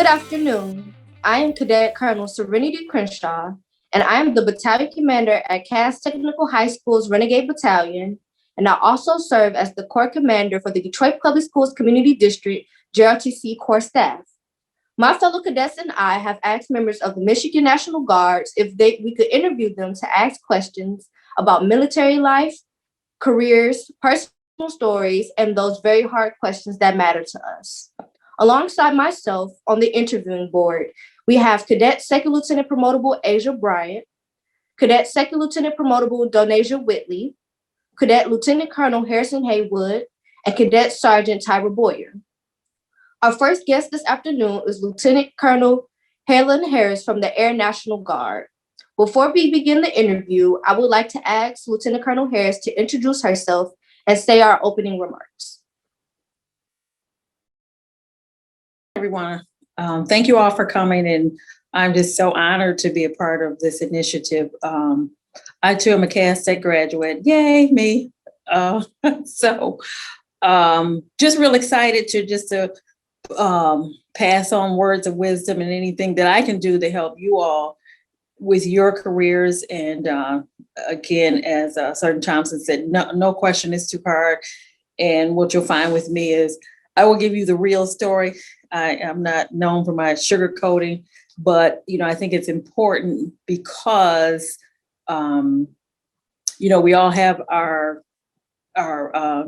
Good afternoon. I am Cadet Colonel Serenity Crenshaw, and I am the Battalion Commander at Cass Technical High School's Renegade Battalion, and I also serve as the Corps Commander for the Detroit Public Schools Community District JROTC Corps staff. My fellow cadets and I have asked members of the Michigan National Guards if we could interview them to ask questions about military life, careers, personal stories, and those very hard questions that matter to us. Alongside myself on the interviewing board, we have Cadet Second Lieutenant Promotable Asia Bryant, Cadet Second Lieutenant Promotable Donasia Whitley, Cadet Lieutenant Colonel Harrison Haywood, and Cadet Sergeant Tyra Boyer. Our first guest this afternoon is Lieutenant Colonel Helen Harris from the Air National Guard. Before we begin the interview, I would like to ask Lieutenant Colonel Harris to introduce herself and say our opening remarks. Everyone, thank you all for coming, and I'm just so honored to be a part of this initiative. I too am a Cass Tech graduate. Yay, me. Just real excited to pass on words of wisdom and anything that I can do to help you all with your careers. And again, as Sergeant Thompson said, no question is too hard. And what you'll find with me is I will give you the real story. I am not known for my sugarcoating, but I think it's important because we all have our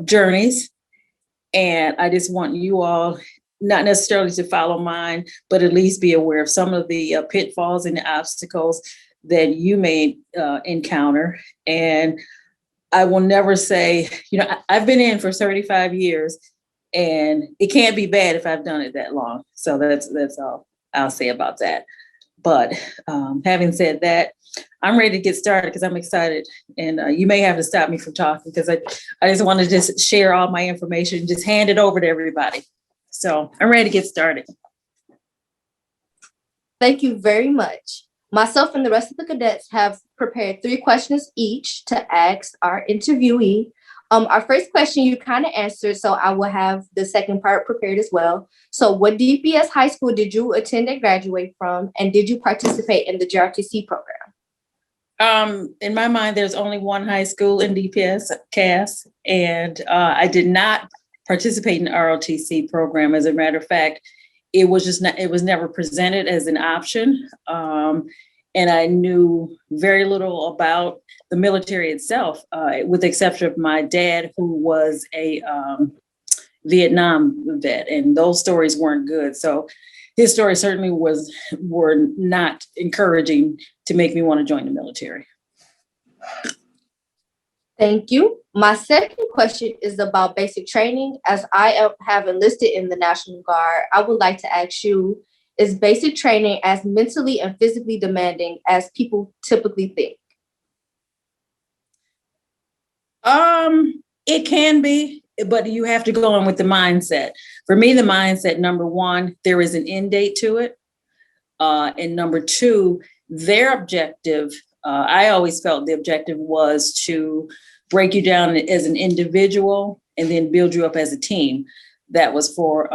journeys, and I just want you all not necessarily to follow mine, but at least be aware of some of the pitfalls and the obstacles that you may encounter. And I will never say, I've been in for 35 years. And it can't be bad if I've done it that long. So that's all I'll say about that. But having said that, I'm ready to get started because I'm excited. And you may have to stop me from talking because I just want to just share all my information, just hand it over to everybody. So I'm ready to get started. Thank you very much. Myself and the rest of the cadets have prepared 3 questions each to ask our interviewee. Our first question you kind of answered, so I will have the second part prepared as well. So what DPS High School did you attend and graduate from, and did you participate in the JROTC program? In my mind, there's only one high school in DPS, Cass, and I did not participate in the ROTC program. As a matter of fact, it was never presented as an option. And I knew very little about the military itself, with the exception of my dad, who was a Vietnam vet, and those stories weren't good. So his stories certainly were not encouraging to make me want to join the military. Thank you. My second question is about basic training. As I have enlisted in the National Guard, I would like to ask you, is basic training as mentally and physically demanding as people typically think? It can be, but you have to go in with the mindset. For me, the mindset, number one, there is an end date to it. And number two, their objective, I always felt the objective was to break you down as an individual and then build you up as a team. That was for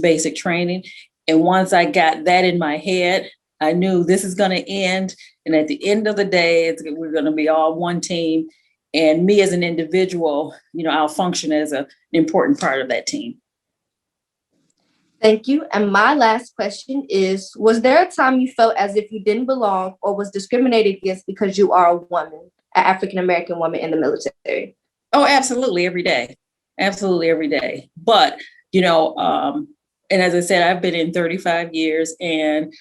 basic training. And once I got that in my head, I knew this is going to end. And at the end of the day, we're going to be all one team. And me as an individual, I'll function as an important part of that team. Thank you. And my last question is, was there a time you felt as if you didn't belong or was discriminated against because you are a woman, an African-American woman in the military? Oh, absolutely. Every day. Absolutely every day. But, and as I said, I've been in 35 years, and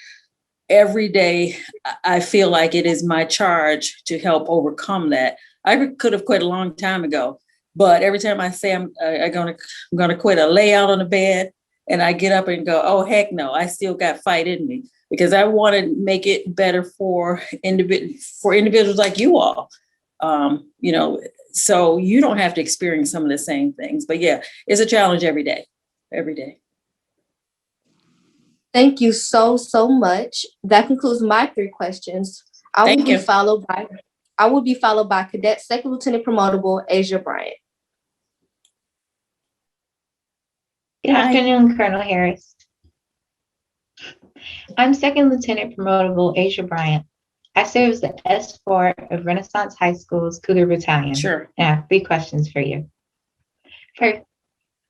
every day I feel like it is my charge to help overcome that. I could have quit a long time ago, but every time I say I'm going to quit, I lay out on the bed and I get up and go, oh, heck no, I still got fight in me, because I want to make it better for individuals like you all. So you don't have to experience some of the same things. But yeah, it's a challenge every day. Thank you so much. That concludes my 3 questions. I will be followed by Cadet Second Lieutenant Promotable Asia Bryant. Good afternoon, Colonel Harris. I'm Second Lieutenant Promotable Asia Bryant. I serve as the S4 of Renaissance High School's Cougar Battalion. Sure. And I have 3 questions for you. First,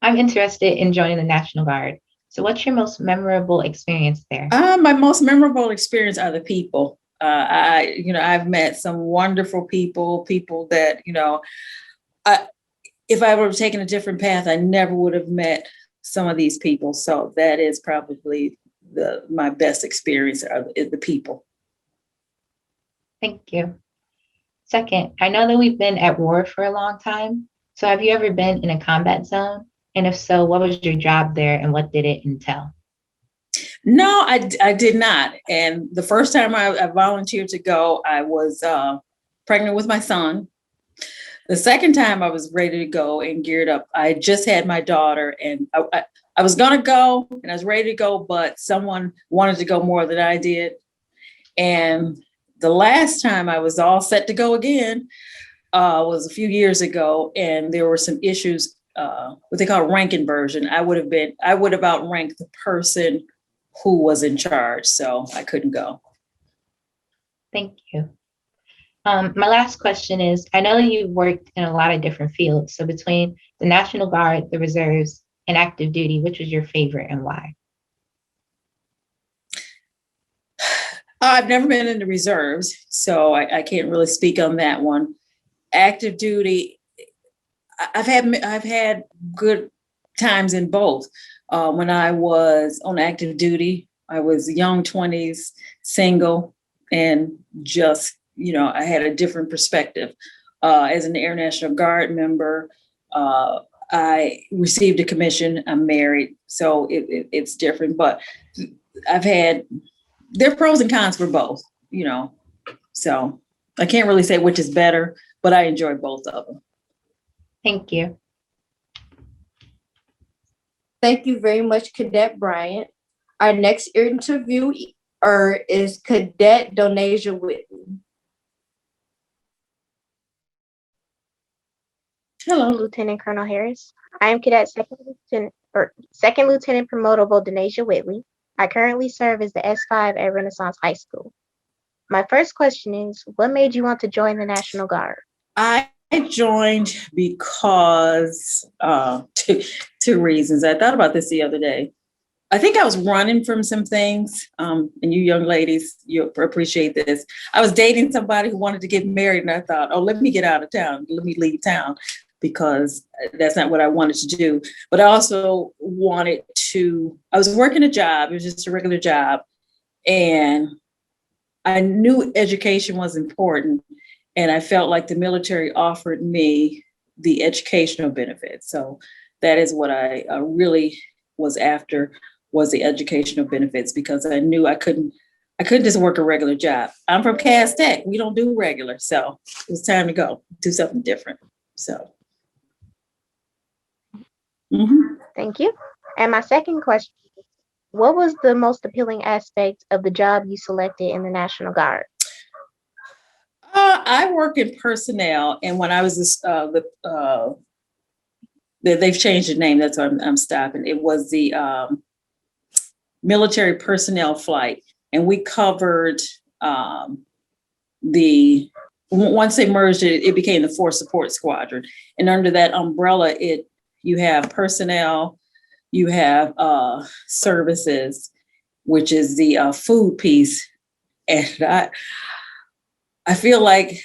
I'm interested in joining the National Guard. So what's your most memorable experience there? My most memorable experience are the people. I've met some wonderful people that, if I would have taken a different path, I never would have met some of these people. So that is probably my best experience are the people. Thank you. Second, I know that we've been at war for a long time. So have you ever been in a combat zone? And if so, what was your job there and what did it entail? No, I did not. And the first time I volunteered to go, I was pregnant with my son. The second time I was ready to go and geared up. I just had my daughter and I was going to go and I was ready to go, but someone wanted to go more than I did. And the last time I was all set to go again was a few years ago. And there were some issues, what they call rank inversion. I would have outranked the person who was in charge. So I couldn't go. Thank you. My last question is, I know that you've worked in a lot of different fields. So between the National Guard, the reserves, and active duty, which was your favorite and why? I've never been in the reserves, so I can't really speak on that one. Active duty, I've had good times in both. When I was on active duty, I was young 20s, single, and just, I had a different perspective. As an Air National Guard member, I received a commission. I'm married, so it's different. But there are pros and cons for both, So I can't really say which is better, but I enjoy both of them. Thank you. Thank you very much, Cadet Bryant. Our next interviewer is Cadet Donasia Whitley. Hello, Lieutenant Colonel Harris. I am Cadet Second Lieutenant Promotable Donasia Whitley. I currently serve as the S5 at Renaissance High School. My first question is, what made you want to join the National Guard? I joined because two reasons. I thought about this the other day. I think I was running from some things, and you young ladies, you'll appreciate this. I was dating somebody who wanted to get married, and I thought, oh, let me get out of town. Let me leave town, because that's not what I wanted to do. But I also I was working a job. It was just a regular job. And I knew education was important. And I felt like the military offered me the educational benefits. So that is what I really was after, was the educational benefits, because I knew I couldn't just work a regular job. I'm from Cass Tech. We don't do regular. So it was time to go do something different. So. Mm-hmm. Thank you. And my second question is, what was the most appealing aspect of the job you selected in the National Guard? I work in personnel, and when I was they've changed the name. That's why I'm stopping. It was the military personnel flight, and we covered once they merged it, it became the Force Support Squadron, and under that umbrella, you have personnel, you have services, which is the food piece, and I feel like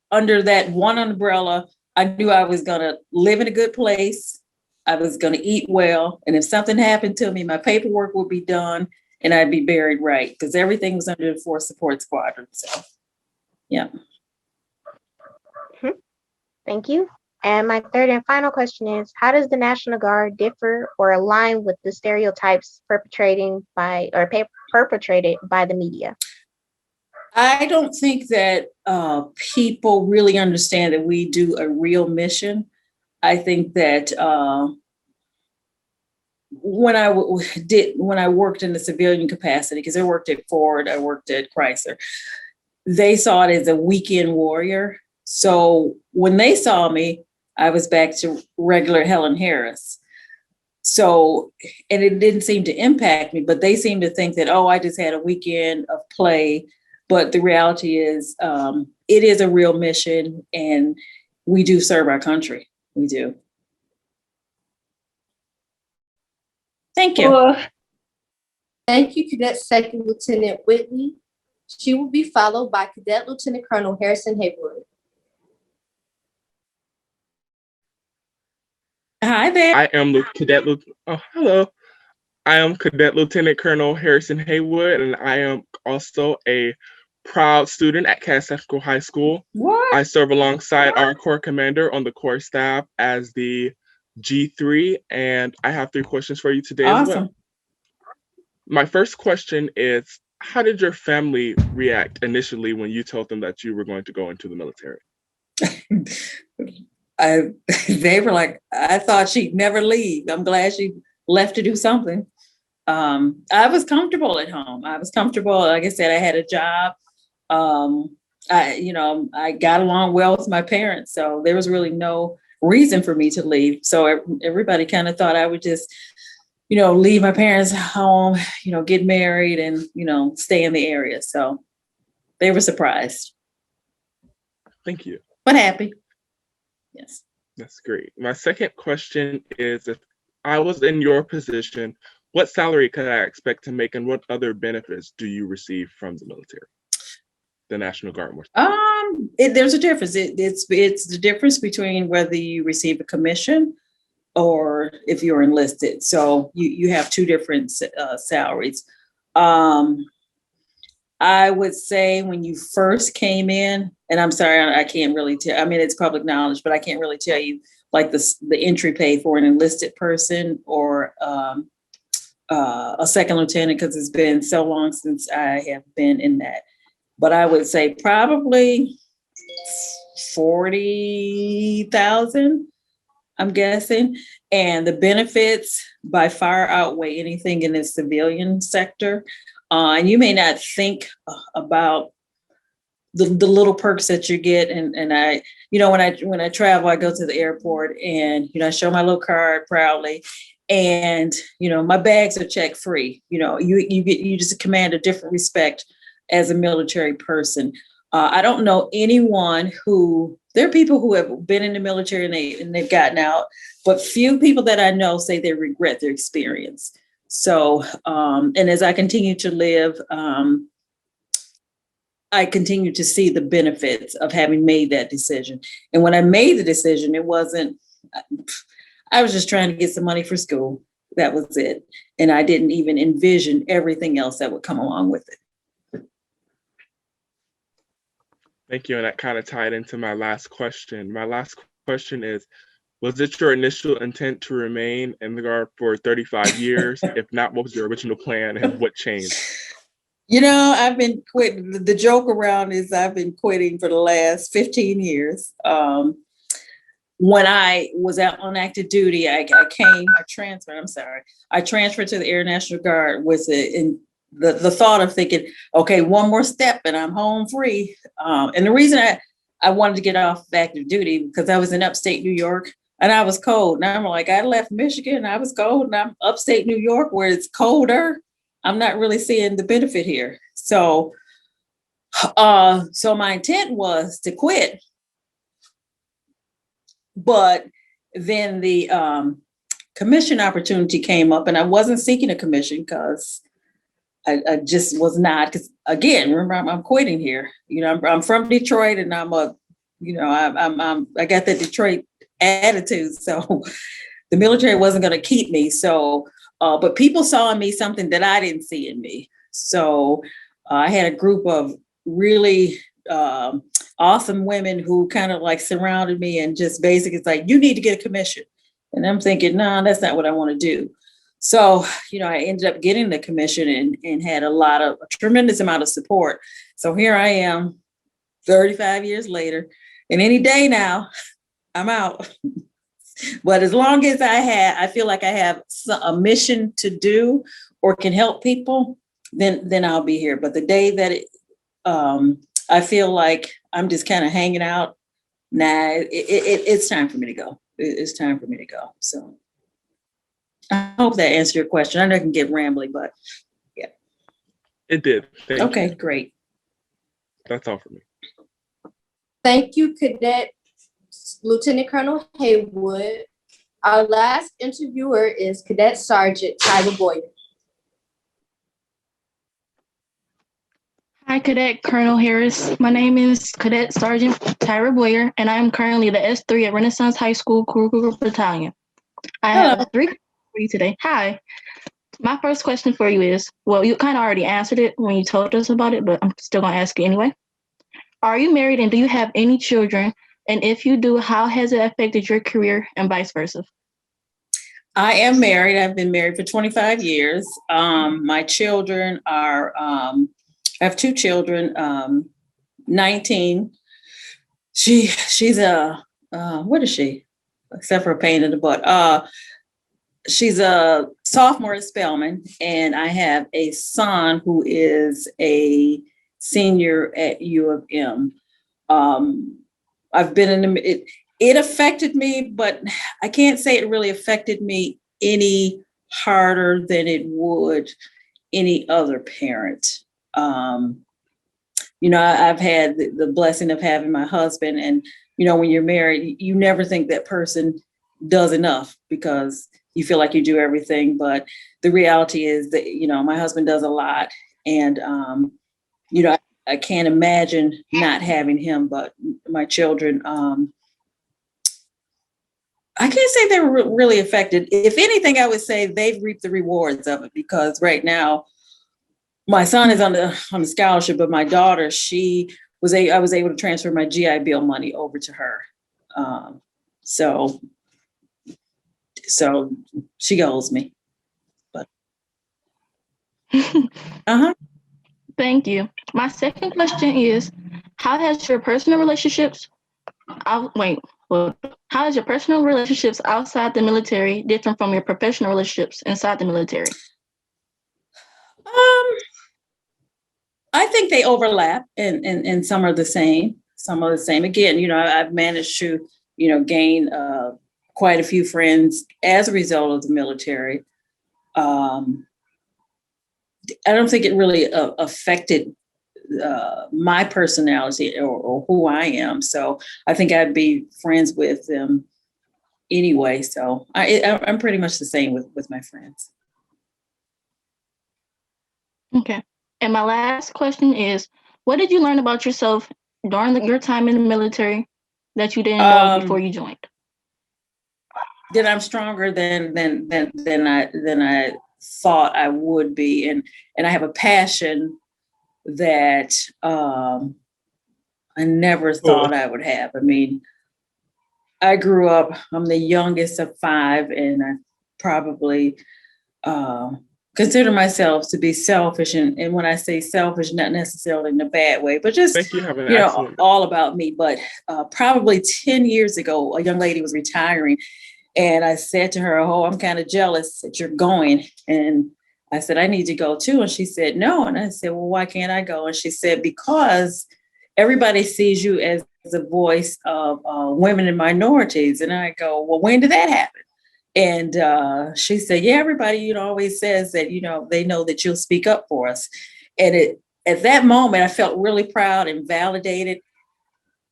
under that one umbrella, I knew I was going to live in a good place. I was going to eat well. And if something happened to me, my paperwork would be done and I'd be buried right, because everything was under the Force Support Squadron. So, yeah. Thank you. And my third and final question is, how does the National Guard differ or align with the stereotypes perpetrated by the media? I don't think that people really understand that we do a real mission. I think that when I worked in the civilian capacity, because I worked at Ford, I worked at Chrysler, they saw it as a weekend warrior. So when they saw me, I was back to regular Helen Harris. So, and it didn't seem to impact me, but they seem to think that, oh, I just had a weekend of play. But the reality is, it is a real mission, and we do serve our country. We do. Thank you. Well, Thank you, Cadet Second Lieutenant Whitley. She will be followed by Cadet Lieutenant Colonel Harrison Haywood. Hi there. I am hello. I am Cadet Lieutenant Colonel Harrison Haywood, and I am also a proud student at Cadets High School. What? I serve alongside our Corps Commander on the Corps staff as the G3, and I have 3 questions for you today as well. Awesome. My first question is, how did your family react initially when you told them that you were going to go into the military? They were like, I thought she'd never leave. I'm glad she left to do something. I was comfortable at home. I was comfortable. Like I said, I had a job. I got along well with my parents, so there was really no reason for me to leave. So everybody kind of thought I would just, leave my parents' home, get married and, stay in the area. So they were surprised, Thank you. but happy. Yes. That's great. My second question is, if I was in your position, what salary could I expect to make, and what other benefits do you receive from the military? The National Guard. There's a difference. It's the difference between whether you receive a commission or if you're enlisted. So you have 2 different salaries. I would say when you first came in, and I'm sorry, I can't really tell. I mean, it's public knowledge, but I can't really tell you like the entry pay for an enlisted person or a second lieutenant, because it's been so long since I have been in that. But I would say probably 40,000, I'm guessing. And the benefits by far outweigh anything in the civilian sector. And you may not think about the little perks that you get. And I, when I travel, I go to the airport and, I show my little card proudly. And, my bags are check free. You just command a different respect as a military person. I don't know anyone there are people who have been in the military and they've gotten out, but few people that I know say they regret their experience. So, and as I continue to live, I continue to see the benefits of having made that decision. And when I made the decision, I was just trying to get some money for school. That was it. And I didn't even envision everything else that would come along with it. Thank you. And that kind of tied into my last question. My last question is, was it your initial intent to remain in the Guard for 35 years? If not, what was your original plan and what changed? I've been quitting. The joke around is I've been quitting for the last 15 years. When I was out on active duty, I transferred to the Air National Guard with the thought of thinking, okay, one more step and I'm home free. And the reason I wanted to get off active duty because I was in upstate New York and I was cold. Now I'm like, I left Michigan, I was cold, and I'm upstate New York where it's colder. I'm not really seeing the benefit here. So my intent was to quit. But then the commission opportunity came up, and I wasn't seeking a commission because I just was not. Because again, remember, I'm quitting here. I'm from Detroit, and I got that Detroit attitude. So the military wasn't going to keep me. So, but people saw in me something that I didn't see in me. So I had a group of really awesome women who kind of like surrounded me and just basically it's like, you need to get a commission. And I'm thinking, no, that's not what I want to do. So, I ended up getting the commission and had a tremendous amount of support. So here I am 35 years later, and any day now I'm out. But as long as I feel like I have a mission to do or can help people, then I'll be here. But the day that I feel like I'm just kind of hanging out, nah, it's time for me to go. It's time for me to go. So. I hope that answered your question. I know I can get rambly, but It did. Thank okay, you. great. That's all for me. Thank you, Cadet Lieutenant Colonel Haywood. Our last interviewer is Cadet Sergeant Tyler Boyer. Hi, Cadet Colonel Harris. My name is Cadet Sergeant Tyra Boyer, and I am currently the S3 at Renaissance High School Cougar Battalion. I Hello. have 3 questions for you today. Hi. My first question for you is, well, you kind of already answered it when you told us about it, but I'm still going to ask you anyway. Are you married and do you have any children? And if you do, how has it affected your career and vice versa? I am married. I've been married for 25 years. My children are, I have 2 children, 19. She's a, what is she? Except for a pain in the butt. She's a sophomore at Spelman, and I have a son who is a senior at U of M. I've been in the, it affected me, but I can't say it really affected me any harder than it would any other parent. You know, I've had the blessing of having my husband, and, you know, when you're married, you never think that person does enough because you feel like you do everything. But the reality is that, you know, my husband does a lot, and, you know, I can't imagine not having him, but my children, I can't say they were really affected. If anything, I would say they've reaped the rewards of it, because right now my son is on the scholarship, but my daughter, I was able to transfer my GI Bill money over to her. So she owes me, but. Thank you. My second question is, how has your personal relationships, how is your personal relationships outside the military different from your professional relationships inside the military? I think they overlap, and some are the same. Some are the same. Again, you know, I've managed to, you know, gain quite a few friends as a result of the military. I don't think it really affected my personality or who I am. So I think I'd be friends with them anyway. So I'm pretty much the same with my friends. Okay. And my last question is, what did you learn about yourself during your time in the military that you didn't know before you joined? That I'm stronger than I thought I would be, and I have a passion that I never thought I would have. I mean, I grew up, I'm the youngest of 5, and I probably consider myself to be selfish. And when I say selfish, not necessarily in a bad way, but just, you know, all about me. But probably 10 years ago, a young lady was retiring, and I said to her, "Oh, I'm kind of jealous that you're going." And I said, "I need to go too." And she said, "No." And I said, "Well, why can't I go?" And she said, "Because everybody sees you as a voice of women and minorities." And I go, "Well, when did that happen?" And she said, "Yeah, everybody, you know, always says that, you know, they know that you'll speak up for us." And at that moment, I felt really proud and validated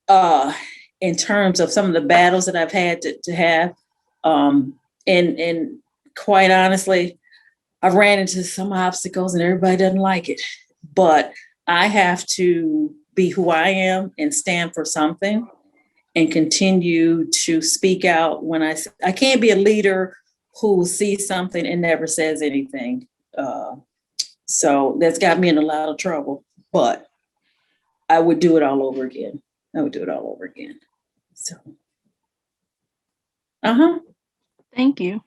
in terms of some of the battles that I've had to have. And quite honestly, I've ran into some obstacles and everybody doesn't like it, but I have to be who I am and stand for something and continue to speak out when I can't be a leader who sees something and never says anything. So that's got me in a lot of trouble, but I would do it all over again. So, Thank you.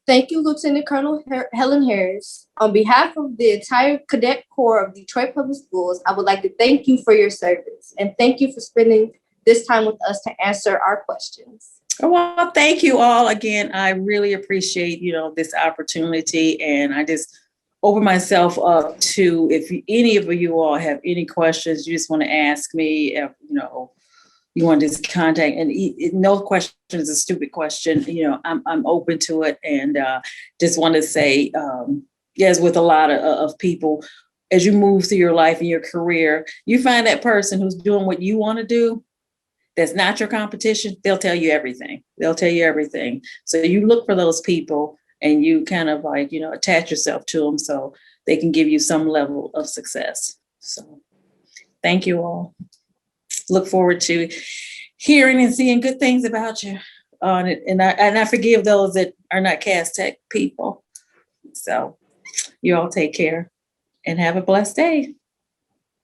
Thank you, Lieutenant Colonel Helen Harris. On behalf of the entire Cadet Corps of Detroit Public Schools, I would like to thank you for your service and thank you for spending this time with us to answer our questions. Well, thank you all again. I really appreciate, you know, this opportunity, and I just open myself up to, if any of you all have any questions you just want to ask me, you know, you want to just contact, and no question is a stupid question. You know, I'm open to it, and just want to say, yes, with a lot of people, as you move through your life and your career, you find that person who's doing what you want to do, that's not your competition, they'll tell you everything. They'll tell you everything. So you look for those people and you kind of like, you know, attach yourself to them so they can give you some level of success. So thank you all. Look forward to hearing and seeing good things about you on it. And I forgive those that are not Cass Tech people. So you all take care and have a blessed day.